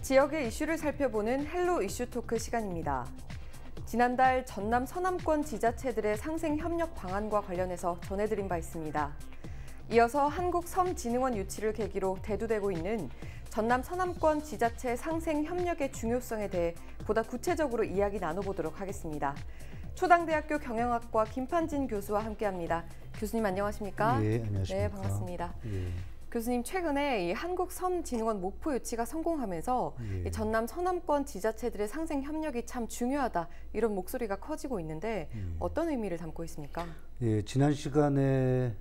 지역의 이슈를 살펴보는 헬로 이슈 토크 시간입니다. 지난달 전남 서남권 지자체들의 상생 협력 방안과 관련해서 전해드린 바 있습니다. 이어서 한국섬진흥원 유치를 계기로 대두되고 있는 전남 서남권 지자체 상생 협력의 중요성에 대해 보다 구체적으로 이야기 나눠보도록 하겠습니다. 초당대학교 경영학과 김판진 교수와 함께합니다. 교수님 안녕하십니까? 예, 안녕하십니까? 네, 반갑습니다. 예. 교수님, 최근에 이 한국섬진흥원 목포 유치가 성공하면서 이 전남 서남권 지자체들의 상생 협력이 참 중요하다, 이런 목소리가 커지고 있는데 어떤 의미를 담고 있습니까? 예, 지난 시간에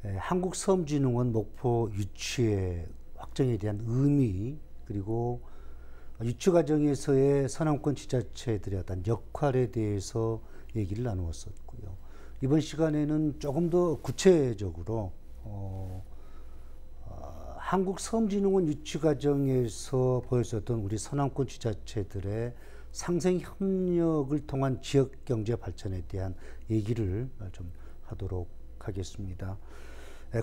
한국섬진흥원 목포 유치의 확정에 대한 의미, 그리고 유치 과정에서의 서남권 지자체들의 어떤 역할에 대해서 얘기를 나누었었고요. 이번 시간에는 조금 더 구체적으로 한국섬진흥원 유치 과정에서 보였었던 우리 서남권 지자체들의 상생 협력을 통한 지역 경제 발전에 대한 얘기를 좀 하도록 하겠습니다.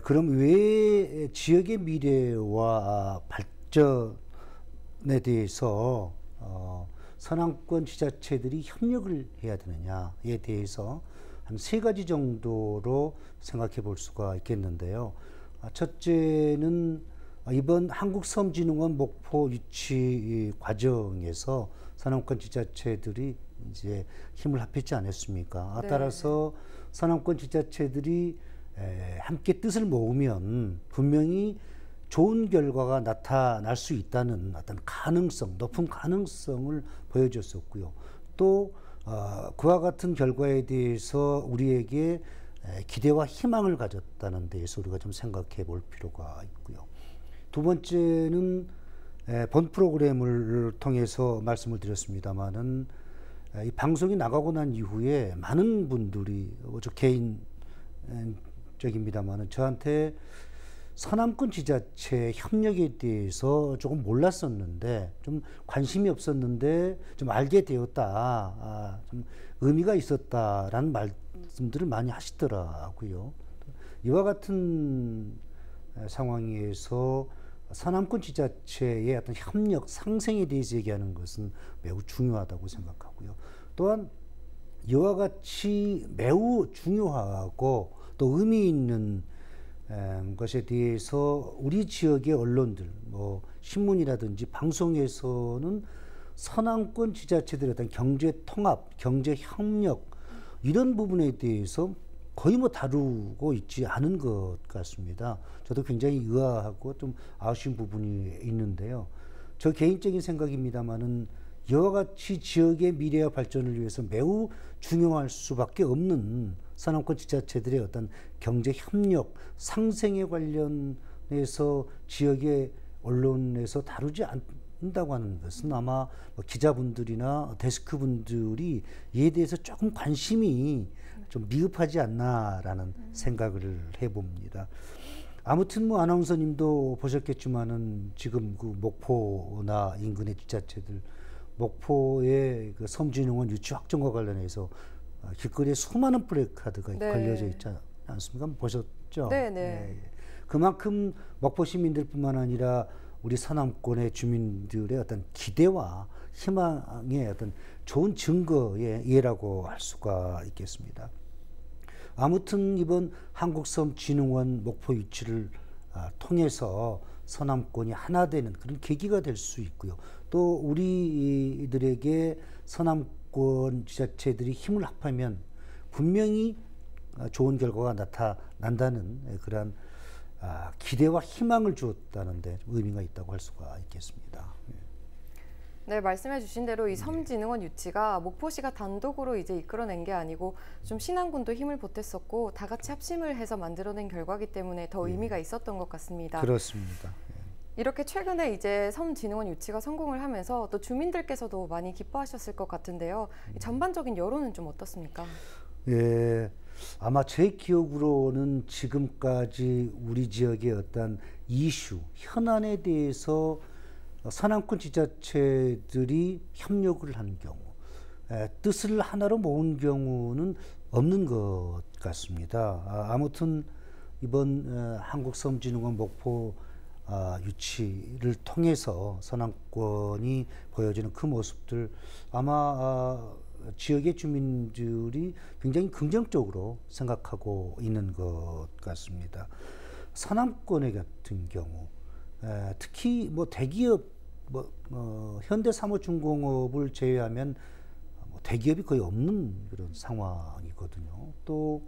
그럼 왜 지역의 미래와 발전에 대해서 서남권 지자체들이 협력을 해야 되느냐에 대해서 한 3가지 정도로 생각해 볼 수가 있겠는데요. 첫째는 이번 한국섬진흥원 목포 유치 과정에서 서남권 지자체들이 이제 힘을 합했지 않았습니까? 네. 따라서 서남권 지자체들이 함께 뜻을 모으면 분명히 좋은 결과가 나타날 수 있다는 어떤 가능성, 높은 가능성을 보여줬었고요. 또 그와 같은 결과에 대해서 우리에게 기대와 희망을 가졌다는 데에서 우리가 좀 생각해 볼 필요가 있고요. 두 번째는 본 프로그램을 통해서 말씀을 드렸습니다마는 이 방송이 나가고 난 이후에 많은 분들이 저 개인적입니다마는 저한테 서남권 지자체 협력에 대해서 조금 몰랐었는데, 좀 관심이 없었는데 좀 알게 되었다, 좀 의미가 있었다라는 말씀들을 많이 하시더라고요. 이와 같은 상황에서 서남권 지자체의 어떤 협력, 상생에 대해서 얘기하는 것은 매우 중요하다고 생각하고요. 또한 이와 같이 매우 중요하고 또 의미 있는 것에 대해서 우리 지역의 언론들, 뭐 신문이라든지 방송에서는 서남권 지자체들의 어떤 경제 통합, 경제 협력, 이런 부분에 대해서 거의 뭐 다루고 있지 않은 것 같습니다. 저도 굉장히 의아하고 좀 아쉬운 부분이 있는데요. 저 개인적인 생각입니다만은 이와 같이 지역의 미래와 발전을 위해서 매우 중요할 수밖에 없는 서남권 지자체들의 어떤 경제 협력, 상생에 관련해서 지역의 언론에서 다루지 않는다고 하는 것은 아마 기자분들이나 데스크분들이 이에 대해서 조금 관심이 좀 미흡하지 않나라는 생각을 해봅니다. 아무튼 뭐 아나운서님도 보셨겠지만은 지금 그 목포나 인근의 지자체들, 목포의 그 섬진흥원 유치 확정과 관련해서 길거리에 수많은 플래카드가 네. 걸려져 있지 않습니까? 보셨죠? 네, 네. 네. 그만큼 목포 시민들뿐만 아니라 우리 서남권의 주민들의 어떤 기대와 희망의 어떤 좋은 증거의 예라고 할 수가 있겠습니다. 아무튼 이번 한국섬진흥원 목포 유치를 통해서 서남권이 하나 되는 그런 계기가 될 수 있고요. 또 우리들에게 서남권 지자체들이 힘을 합하면 분명히 좋은 결과가 나타난다는 그러한 기대와 희망을 주었다는 데 의미가 있다고 할 수가 있겠습니다. 네, 말씀해 주신 대로 이 섬진흥원 유치가 목포시가 단독으로 이제 이끌어낸 게 아니고 좀 신안군도 힘을 보탰었고 다 같이 합심을 해서 만들어낸 결과이기 때문에 더 의미가 있었던 것 같습니다. 그렇습니다. 이렇게 최근에 이제 섬진흥원 유치가 성공을 하면서 또 주민들께서도 많이 기뻐하셨을 것 같은데요. 전반적인 여론은 좀 어떻습니까? 예, 아마 제 기억으로는 지금까지 우리 지역의 어떤 이슈, 현안에 대해서 서남권 지자체들이 협력을 한 경우, 뜻을 하나로 모은 경우는 없는 것 같습니다. 아무튼 이번 한국섬진흥원 목포 유치를 통해서 서남권이 보여지는 그 모습들 아마 지역의 주민들이 굉장히 긍정적으로 생각하고 있는 것 같습니다. 서남권의 같은 경우 특히 뭐 대기업 현대사무중공업을 제외하면 뭐 대기업이 거의 없는 그런 상황이거든요. 또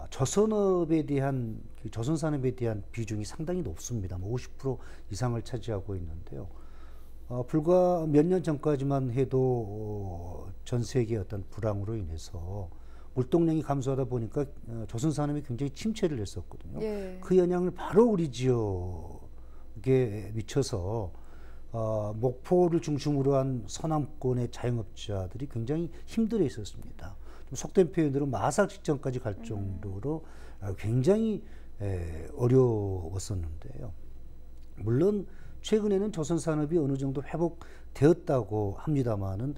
조선업에 대한 조선산업에 대한 비중이 상당히 높습니다. 뭐 50% 이상을 차지하고 있는데요. 불과 몇 년 전까지만 해도 전 세계의 어떤 불황으로 인해서 물동량이 감소하다 보니까 조선산업이 굉장히 침체를 했었거든요. 예. 그 영향을 바로 우리 지역에 미쳐서 목포를 중심으로 한 서남권의 자영업자들이 굉장히 힘들어 있었습니다. 좀 속된 표현으로 마상 직전까지 갈 정도로 굉장히 어려웠었는데요. 물론 최근에는 조선산업이 어느 정도 회복되었다고 합니다만은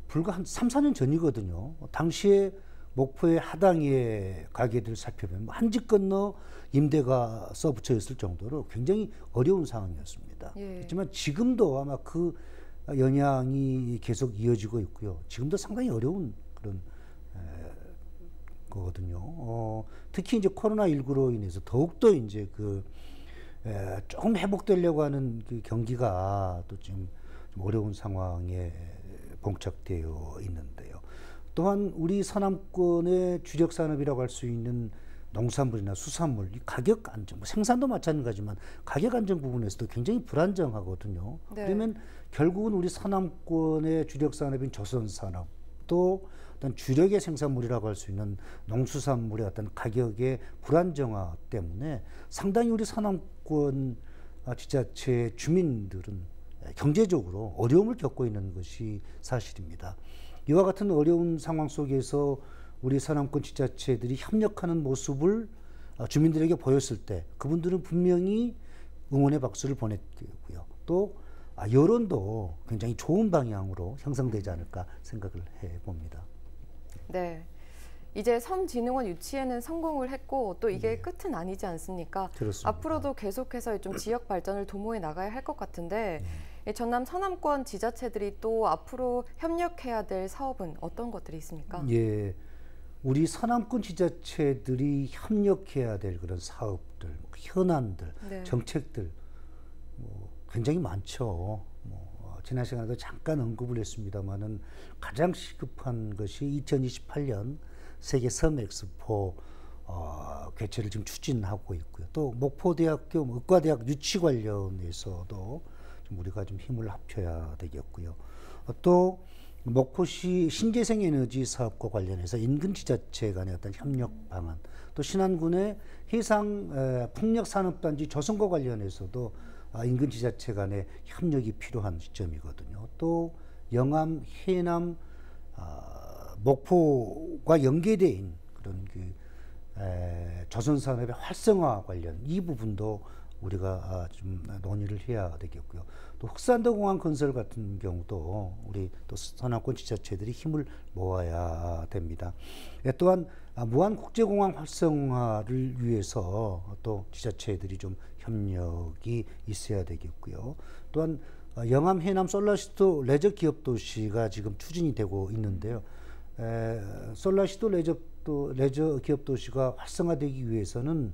불과 한 3, 4년 전이거든요. 당시에 목포의 하당의 가게들 살펴보면 한 집 건너 임대가 써붙여 있을 정도로 굉장히 어려운 상황이었습니다. 예. 하지만 지금도 아마 그 영향이 계속 이어지고 있고요. 지금도 상당히 어려운 그런 거거든요. 특히 이제 코로나19로 인해서 더욱더 이제 조금 회복되려고 하는 그 경기가 또 좀 어려운 상황에 봉착되어 있는데요. 또한 우리 서남권의 주력 산업이라고 할 수 있는 농산물이나 수산물, 이 가격 안정, 생산도 마찬가지지만 가격 안정 부분에서도 굉장히 불안정하거든요. 네. 그러면 결국은 우리 서남권의 주력 산업인 조선산업, 또 어떤 주력의 생산물이라고 할 수 있는 농수산물의 어떤 가격의 불안정화 때문에 상당히 우리 서남권 지자체 주민들은 경제적으로 어려움을 겪고 있는 것이 사실입니다. 이와 같은 어려운 상황 속에서 우리 서남권 지자체들이 협력하는 모습을 주민들에게 보였을 때 그분들은 분명히 응원의 박수를 보냈고요. 또 여론도 굉장히 좋은 방향으로 형성되지 않을까 생각을 해봅니다. 네. 이제 섬진흥원 유치에는 성공을 했고 또 이게 예. 끝은 아니지 않습니까? 그렇습니다. 앞으로도 계속해서 좀 지역 발전을 도모해 나가야 할 것 같은데 이 전남 서남권 지자체들이 또 앞으로 협력해야 될 사업은 어떤 것들이 있습니까? 예, 우리 서남권 지자체들이 협력해야 될 그런 사업들, 현안들, 네. 정책들 굉장히 많죠. 지난 시간에도 잠깐 언급을 했습니다만은 가장 시급한 것이 2028년 세계 섬 엑스포 개최를 지금 추진하고 있고요. 또 목포대학교 의과대학 유치 관련해서도 좀 우리가 좀 힘을 합쳐야 되겠고요. 또 목포시 신재생 에너지 사업과 관련해서 인근 지자체 간의 어떤 협력 방안, 또 신안군의 해상 풍력 산업단지 조성과 관련해서도 인근 지자체 간의 협력이 필요한 시점이거든요. 또 영암, 해남, 목포가 연계되어 있는 그런 조선산업의 활성화 관련 이 부분도 우리가 좀 논의를 해야 되겠고요. 또 흑산도 공항 건설 같은 경우도 우리 또 서남권 지자체들이 힘을 모아야 됩니다. 또한 무안국제공항 활성화를 위해서 또 지자체들이 좀 협력이 있어야 되겠고요. 또한 영암 해남 솔라시도 레저 기업 도시가 지금 추진이 되고 있는데요. 솔라시도 레저 기업 도시가 활성화되기 위해서는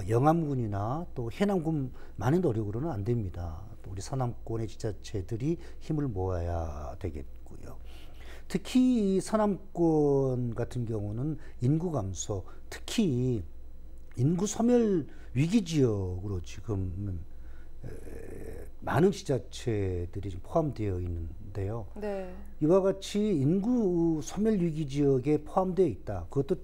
영암군이나 또 해남군만의 노력으로는 안 됩니다. 또 우리 서남권의 지자체들이 힘을 모아야 되겠고요. 특히 이 서남권 같은 경우는 인구 감소, 특히 인구 소멸 위기 지역으로 지금 많은 지자체들이 지금 포함되어 있는데요. 네. 이와 같이 인구 소멸 위기 지역에 포함되어 있다. 그것도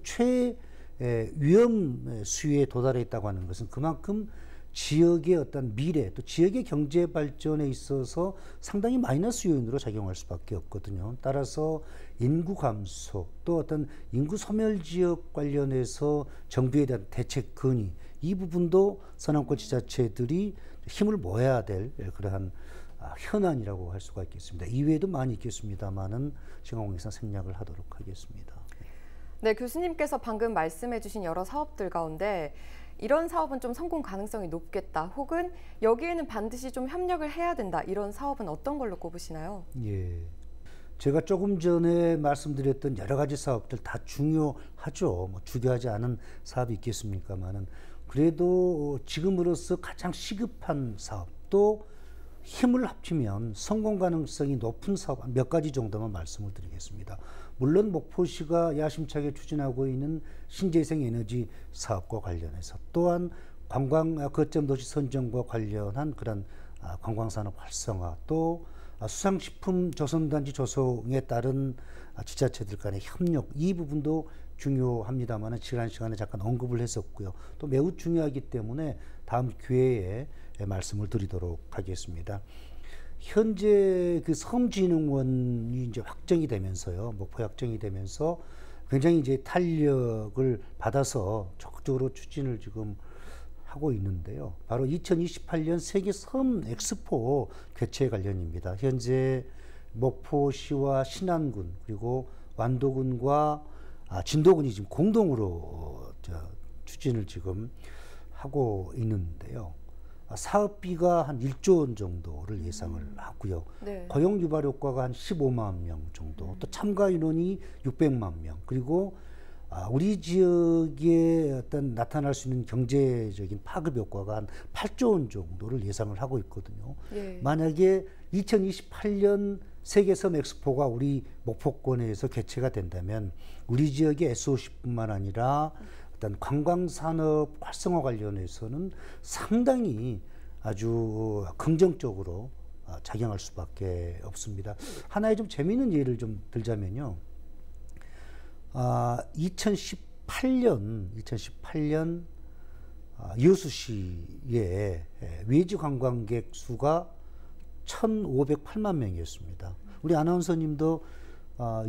위험 수위에 도달해 있다고 하는 것은 그만큼 지역의 어떤 미래 또 지역의 경제 발전에 있어서 상당히 마이너스 요인으로 작용할 수밖에 없거든요. 따라서 인구 감소 또 어떤 인구 소멸 지역 관련해서 정부에 대한 대책 건의 이 부분도 서남권 지자체들이 힘을 모아야 될 그러한 현안이라고 할 수가 있겠습니다. 이외에도 많이 있겠습니다만은 시간 관계상 생략을 하도록 하겠습니다. 네, 교수님께서 방금 말씀해 주신 여러 사업들 가운데 이런 사업은 좀 성공 가능성이 높겠다. 혹은 여기에는 반드시 좀 협력을 해야 된다. 이런 사업은 어떤 걸로 꼽으시나요? 예. 제가 조금 전에 말씀드렸던 여러 가지 사업들 다 중요하죠. 뭐 중요하지 않은 사업이 있겠습니까만은 그래도 지금으로서 가장 시급한 사업 또 힘을 합치면 성공 가능성이 높은 사업 몇 가지 정도만 말씀을 드리겠습니다. 물론 목포시가 야심차게 추진하고 있는 신재생 에너지 사업과 관련해서 또한 관광 거점 도시 선정과 관련한 그런 관광산업 활성화 또 수상식품 조선단지 조성에 따른 지자체들 간의 협력 이 부분도 중요합니다만 지난 시간에 잠깐 언급을 했었고요. 또 매우 중요하기 때문에 다음 기회에 말씀을 드리도록 하겠습니다. 현재 그 섬진흥원이 이제 확정이 되면서요, 목포 확정이 되면서 굉장히 이제 탄력을 받아서 적극적으로 추진을 지금 하고 있는데요. 바로 2028년 세계 섬 엑스포 개최 관련입니다. 현재 목포시와 신안군 그리고 완도군과 진도군이 지금 공동으로 추진을 지금 하고 있는데요. 사업비가 한 1조 원 정도를 예상을 하고요. 네. 고용 유발 효과가 한 15만 명 정도, 또 참가 인원이 600만 명, 그리고 우리 지역에 어떤 나타날 수 있는 경제적인 파급 효과가 한 8조 원 정도를 예상을 하고 있거든요. 예. 만약에 2028년 세계섬 엑스포가 우리 목포권에서 개최가 된다면 우리 지역의 SOC뿐만 아니라 어떤 관광산업 활성화 관련해서는 상당히 아주 긍정적으로 작용할 수밖에 없습니다. 하나의 좀 재미있는 예를 좀 들자면요. 2018년 여수시의 외지 관광객 수가 1,508만 명이었습니다. 우리 아나운서님도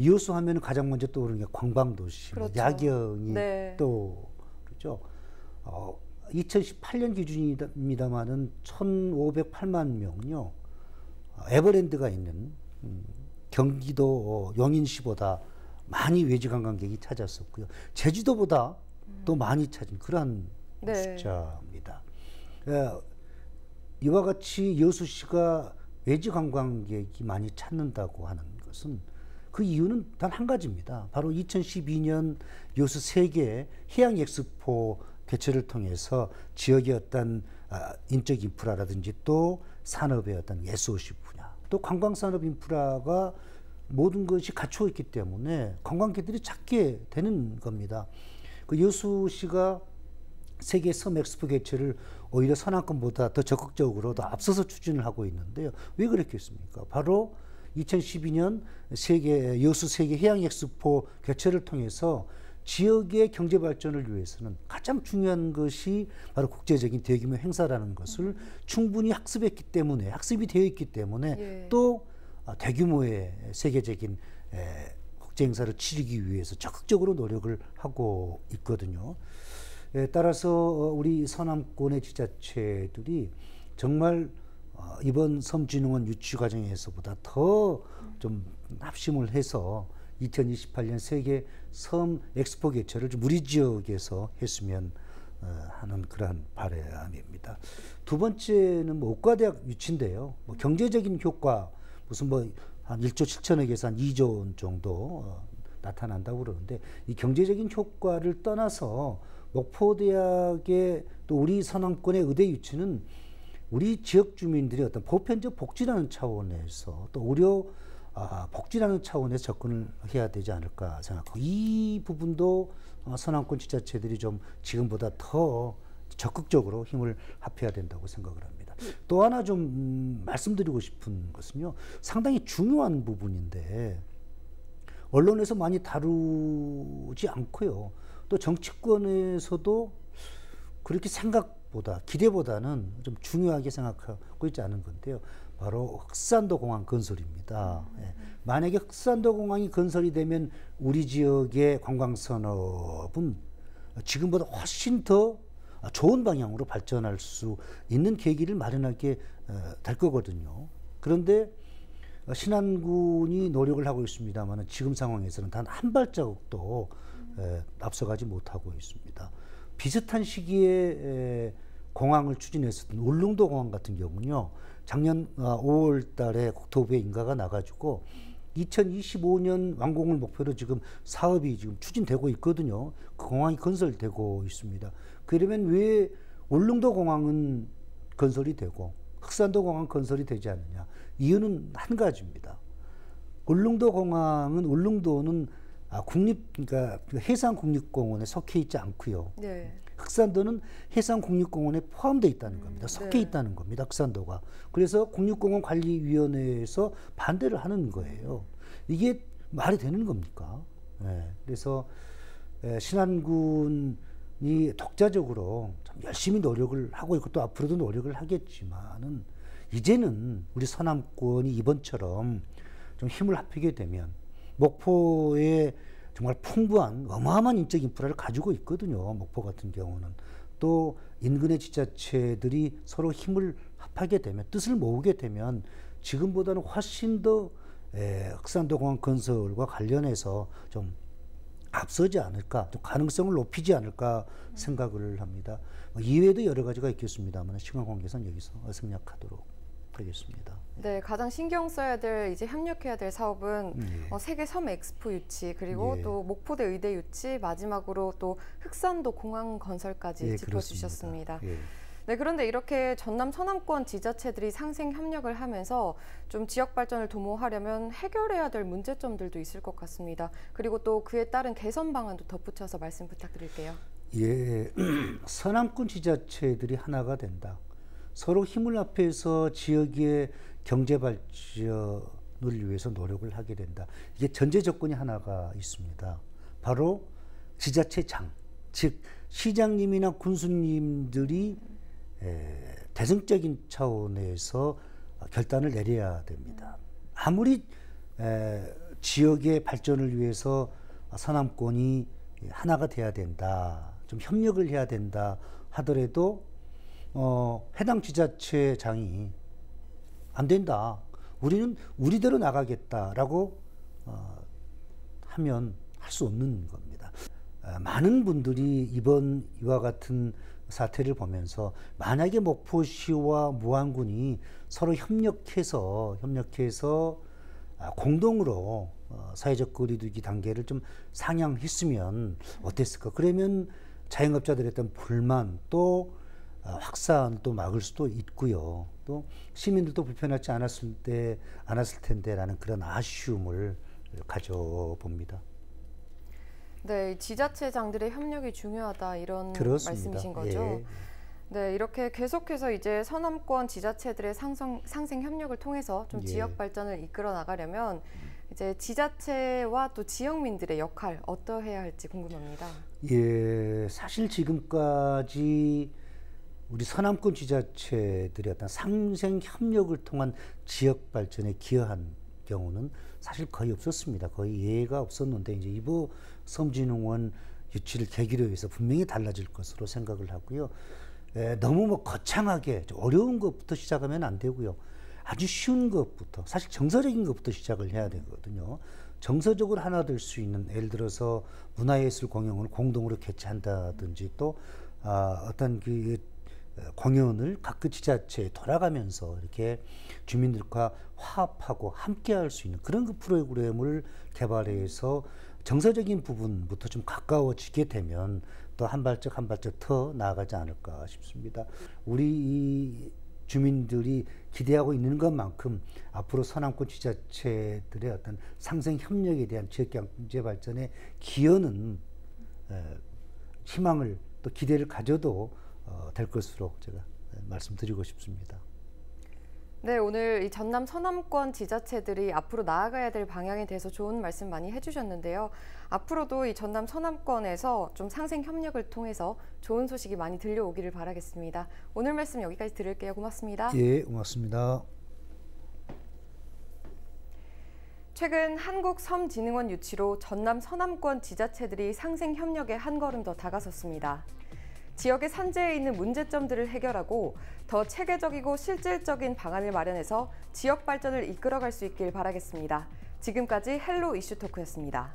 여수 하면 가장 먼저 떠오르는 게 관광도시, 그렇죠. 야경이 네. 떠오르죠. 2018년 기준입니다만은 1,508만 명은요. 에버랜드가 있는 경기도 용인시보다 많이 외지 관광객이 찾았었고요. 제주도보다 또 많이 찾은 그러한 네. 숫자입니다. 이와 같이 여수시가 외지 관광객이 많이 찾는다고 하는 것은 그 이유는 단 한 가지입니다. 바로 2012년 여수 세계 해양 엑스포 개최를 통해서 지역의 어떤 인적 인프라라든지 또 산업의 어떤 SOC 분야 또 관광산업 인프라가 모든 것이 갖추어 있기 때문에 관광객들이 찾게 되는 겁니다. 그 여수시가 세계 섬 엑스포 개최를 오히려 선안권보다 더 적극적으로 더 앞서서 추진을 하고 있는데요. 왜 그랬겠습니까? 바로 2012년 여수 세계 해양 엑스포 개최를 통해서 지역의 경제 발전을 위해서는 가장 중요한 것이 바로 국제적인 대규모 행사라는 것을 충분히 학습이 되어 있기 때문에 예. 또 대규모의 세계적인 국제 행사를 치르기 위해서 적극적으로 노력을 하고 있거든요. 따라서 우리 서남권의 지자체들이 정말 이번 섬진흥원 유치 과정에서보다 더 좀 합심을 해서 2028년 세계 섬 엑스포 개최를 좀 우리 지역에서 했으면 하는 그러한 바람입니다. 두 번째는 뭐 의과대학 유치인데요. 뭐 경제적인 효과 무슨 뭐 한 1조 7천억에서 한 2조 원 정도 나타난다고 그러는데 이 경제적인 효과를 떠나서 목포대학의 또 우리 서남권의 의대 유치는 우리 지역 주민들이 어떤 보편적 복지라는 차원에서 또 의료 복지라는 차원에서 접근을 해야 되지 않을까 생각하고 이 부분도 서남권 지자체들이 좀 지금보다 더 적극적으로 힘을 합해야 된다고 생각을 합니다. 또 하나 좀 말씀드리고 싶은 것은요. 상당히 중요한 부분인데 언론에서 많이 다루지 않고요. 또 정치권에서도 그렇게 기대보다는 좀 중요하게 생각하고 있지 않은 건데요. 바로 흑산도 공항 건설입니다. 만약에 흑산도 공항이 건설이 되면 우리 지역의 관광산업은 지금보다 훨씬 더 좋은 방향으로 발전할 수 있는 계기를 마련하게 될 거거든요. 그런데 신안군이 노력을 하고 있습니다만 지금 상황에서는 단 한 발자국도 앞서가지 못하고 있습니다. 비슷한 시기에 공항을 추진했었던 울릉도 공항 같은 경우는요. 작년 5월 달에 국토부에 인가가 나가지고 2025년 완공을 목표로 지금 사업이 지금 추진되고 있거든요. 그 공항이 건설되고 있습니다. 그러면 왜 울릉도 공항은 건설이 되고 흑산도 공항 건설이 되지 않느냐? 이유는 한 가지입니다. 울릉도는 그러니까 해상국립공원에 속해 있지 않고요. 네. 흑산도는 해상국립공원에 포함되어 있다는 겁니다. 속해 네. 있다는 겁니다. 흑산도가. 그래서 국립공원관리위원회에서 반대를 하는 거예요. 이게 말이 되는 겁니까? 네. 그래서 신안군이 독자적으로 참 열심히 노력을 하고 있고 또 앞으로도 노력을 하겠지만은 이제는 우리 서남권이 이번처럼 좀 힘을 합치게 되면 목포에 정말 풍부한 어마어마한 인적 인프라를 가지고 있거든요. 목포 같은 경우는. 또 인근의 지자체들이 서로 힘을 합하게 되면 뜻을 모으게 되면 지금보다는 훨씬 더 흑산도 공항 건설과 관련해서 좀 앞서지 않을까, 좀 가능성을 높이지 않을까 생각을 합니다. 이외에도 여러 가지가 있겠습니다만 시간 관계상 여기서 생략하도록 하겠습니다. 네, 가장 신경 써야 될 이제 협력해야 될 사업은 세계 섬 엑스포 유치 그리고 또 목포대 의대 유치 마지막으로 또 흑산도 공항 건설까지 짚어주셨습니다. 네, 그런데 이렇게 전남 서남권 지자체들이 상생 협력을 하면서 좀 지역 발전을 도모하려면 해결해야 될 문제점들도 있을 것 같습니다. 그리고 또 그에 따른 개선 방안도 덧붙여서 말씀 부탁드릴게요. 예, 서남권 지자체들이 하나가 된다. 서로 힘을 합해서 지역의 경제 발전을 위해서 노력을 하게 된다. 이게 전제 조건이 하나가 있습니다. 바로 지자체장, 즉 시장님이나 군수님들이 대승적인 차원에서 결단을 내려야 됩니다. 아무리 지역의 발전을 위해서 서남권이 하나가 돼야 된다, 좀 협력을 해야 된다 하더라도 해당 지자체장이 안 된다, 우리는 우리대로 나가겠다라고 하면 할 수 없는 겁니다. 많은 분들이 이번 이와 같은 사태를 보면서 만약에 목포시와 무안군이 서로 협력해서 공동으로 사회적 거리두기 단계를 좀 상향했으면 어땠을까? 그러면 자영업자들의 어떤 불만 또 확산도 막을 수도 있고요. 또 시민들도 불편하지 않았을 텐데라는 그런 아쉬움을 가져봅니다. 네, 지자체장들의 협력이 중요하다 이런 그렇습니다. 말씀이신 거죠. 예. 네, 이렇게 계속해서 이제 서남권 지자체들의 상생 협력을 통해서 좀 지역 발전을 이끌어 나가려면 이제 지자체와 또 지역민들의 역할 어떠해야 할지 궁금합니다. 예, 사실 지금까지 우리 서남권 지자체들이 어떤 상생 협력을 통한 지역 발전에 기여한 경우는 사실 거의 없었습니다. 거의 예외가 없었는데 이제 이번 섬진흥원 유치를 계기로 해서 분명히 달라질 것으로 생각을 하고요. 너무 거창하게 어려운 것부터 시작하면 안 되고요. 아주 쉬운 것부터, 사실 정서적인 것부터 시작을 해야 되거든요. 정서적으로 하나 될 수 있는, 예를 들어서 문화예술 공연을 공동으로 개최한다든지 또 어떤 그 공연을 각 지자체에 돌아가면서 이렇게 주민들과 화합하고 함께 할 수 있는 그런 그 프로그램을 개발해서 정서적인 부분부터 좀 가까워지게 되면 또 한 발짝 더 나아가지 않을까 싶습니다. 우리 주민들이 기대하고 있는 것만큼 앞으로 서남권 지자체들의 어떤 상생 협력에 대한 지역 경제 발전에 기여는 희망을 또 기대를 가져도 될 것으로 제가 말씀드리고 싶습니다. 네, 오늘 이 전남 서남권 지자체들이 앞으로 나아가야 될 방향에 대해서 좋은 말씀 많이 해주셨는데요. 앞으로도 이 전남 서남권에서 좀 상생 협력을 통해서 좋은 소식이 많이 들려오기를 바라겠습니다. 오늘 말씀 여기까지 들을게요. 고맙습니다. 예, 고맙습니다. 최근 한국섬진흥원 유치로 전남 서남권 지자체들이 상생 협력에 한 걸음 더 다가섰습니다. 지역의 산재에 있는 문제점들을 해결하고 더 체계적이고 실질적인 방안을 마련해서 지역 발전을 이끌어갈 수 있길 바라겠습니다. 지금까지 헬로 이슈토크였습니다.